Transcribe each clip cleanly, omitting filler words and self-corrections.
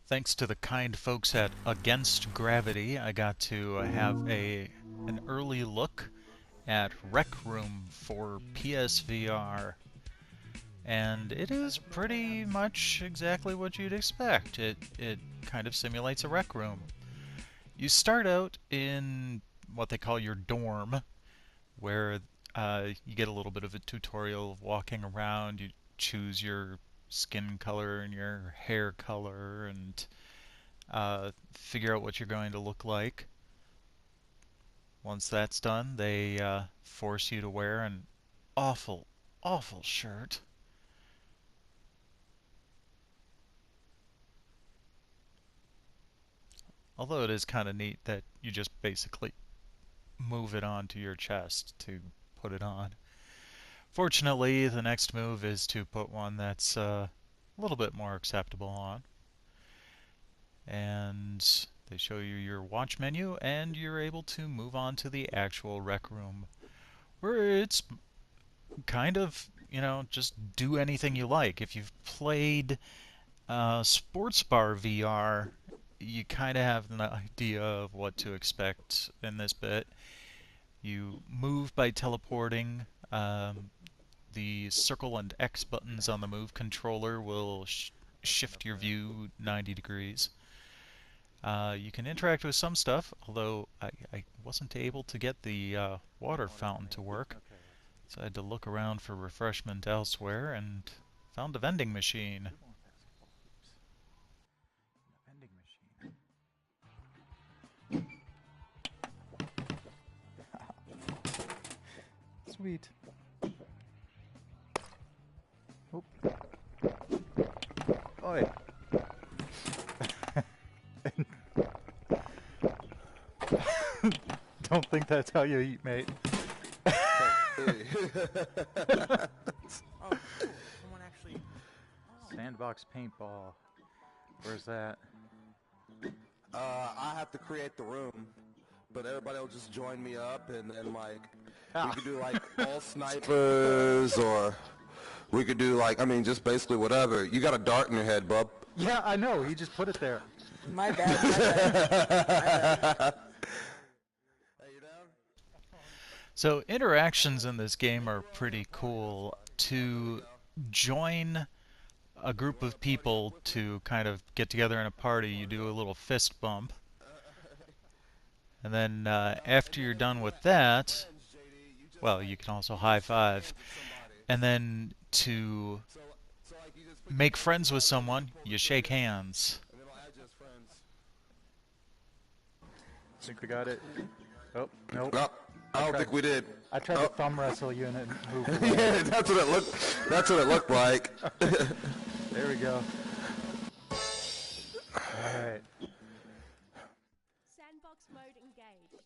Thanks to the kind folks at Against Gravity, I got to have an early look at Rec Room for PSVR, and it is pretty much exactly what you'd expect. It kind of simulates a rec room. You start out in what they call your dorm, where you get a little bit of a tutorial of walking around. You choose your skin color and your hair color and figure out what you're going to look like. Once that's done, they force you to wear an awful, awful shirt. Although it is kind of neat that you just basically move it onto your chest to put it on. Fortunately, the next move is to put one that's a little bit more acceptable on. And they show you your watch menu, and you're able to move on to the actual rec room, where it's kind of, just do anything you like. If you've played Sports Bar VR, you kind of have an idea of what to expect in this bit. You move by teleporting. The circle and X buttons on the move controller will shift your view 90 degrees. You can interact with some stuff, although I wasn't able to get the water fountain to work, so I had to look around for refreshment elsewhere and found a vending machine. Sweet. Oop. Oi. Don't think that's how you eat, mate. Oh, cool. Someone actually. Sandbox paintball. Where's that? I have to create the room, but everybody will just join me up, and then we could do all snipers, or we could do just basically whatever. You got a dart in your head, bub. Yeah, I know. He just put it there. My bad. My bad. Hey, you down? So interactions in this game are pretty cool. To join a group of people to kind of get together in a party, you do a little fist bump. And then after you're done with that, well, you can also high five. And then to make friends with someone, you shake hands. Think we got it? Oh, nope. No, I don't think we did. I tried to thumb wrestle you and it moved away. Yeah, that's what it looked. That's what it looked like. There we go. Alright. Sandbox mode engaged.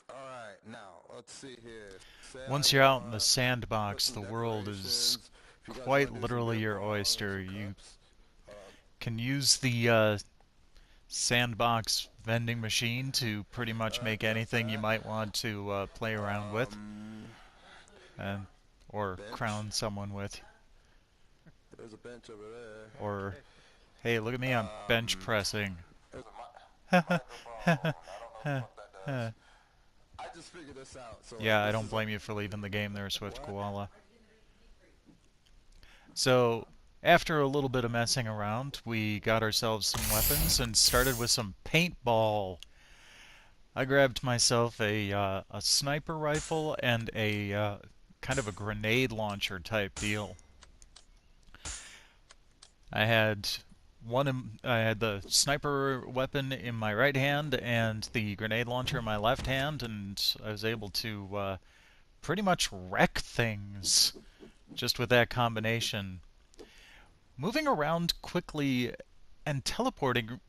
All right, now let's see here. Once you're out in the sandbox, the world is quite literally your oyster. You can use the sandbox vending machine to pretty much make anything you might want to play around with, and or crown someone with. There's a bench over there. Or, hey, look at me, I'm bench pressing. I just figured this out. So Yeah, I don't blame you for leaving the game there, Swift Koala. So, after a little bit of messing around, we got ourselves some weapons and started with some paintball. I grabbed myself a sniper rifle and a kind of a grenade launcher type deal. I had I had the sniper weapon in my right hand and the grenade launcher in my left hand, and I was able to pretty much wreck things just with that combination. Moving around quickly and teleporting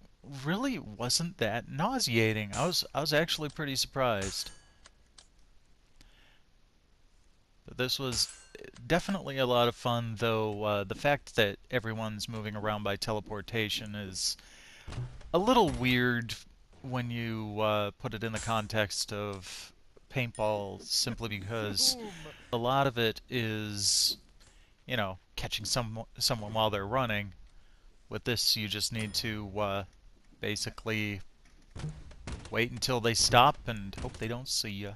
really wasn't that nauseating. I was actually pretty surprised. But this was definitely a lot of fun, though the fact that everyone's moving around by teleportation is a little weird when you put it in the context of paintball, simply because a lot of it is, catching someone while they're running, With this, you just need to basically wait until they stop and hope they don't see you.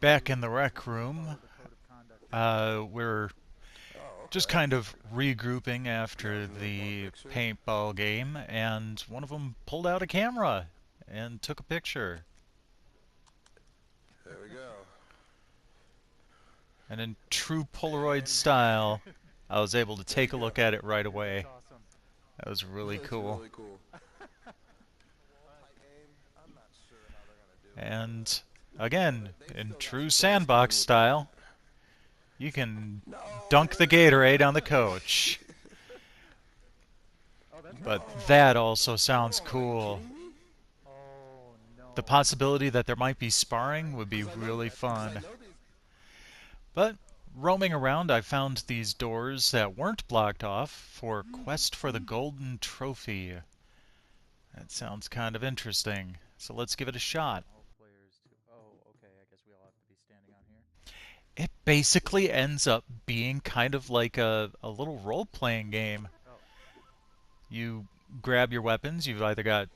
Back in the rec room, we're just kind of regrouping after the paintball game, and one of them pulled out a camera and took a picture. There we go. And in true Polaroid style, I was able to take a look at it right away. That was really cool. Really cool. And again, in true sandbox style, you can dunk the Gatorade on the coach. But that also sounds cool. The possibility that there might be sparring would be really fun. But roaming around, I found these doors that weren't blocked off for Quest for the Golden Trophy. That sounds kind of interesting. So let's give it a shot. It basically ends up being kind of like a little role-playing game. You grab your weapons, you've either got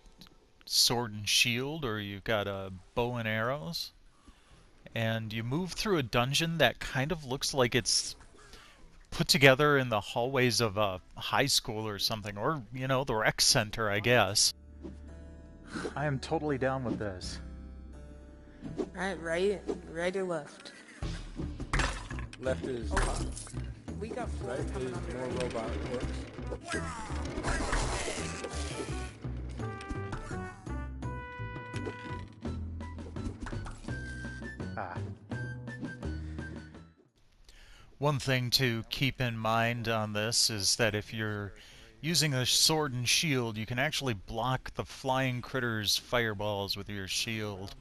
sword and shield or you've got a bow and arrows. And you move through a dungeon that kind of looks like it's put together in the hallways of a high school or something, or, you know, the rec center, I guess. I am totally down with this. Alright, right or left? Left is We got four right coming is on the more right. robot works. Ah. One thing to keep in mind on this is that if you're using a sword and shield, you can actually block the flying critters' fireballs with your shield.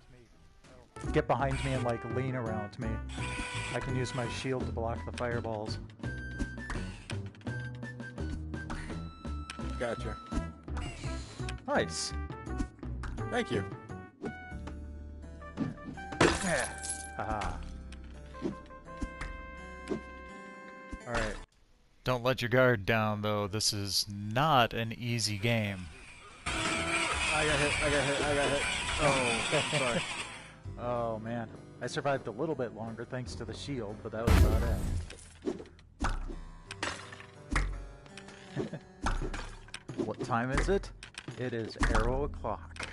Get behind me and like lean around me. I can use my shield to block the fireballs. Gotcha. Nice. Thank you. Haha. Alright. Don't let your guard down, though. This is not an easy game. I got hit. Oh, sorry. Oh man. I survived a little bit longer thanks to the shield, but that was about it. What time is it? It is arrow o'clock.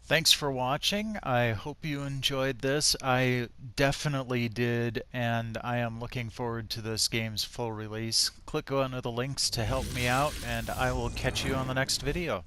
Thanks for watching. I hope you enjoyed this. I definitely did, and I am looking forward to this game's full release. Click on the links to help me out, and I will catch you on the next video.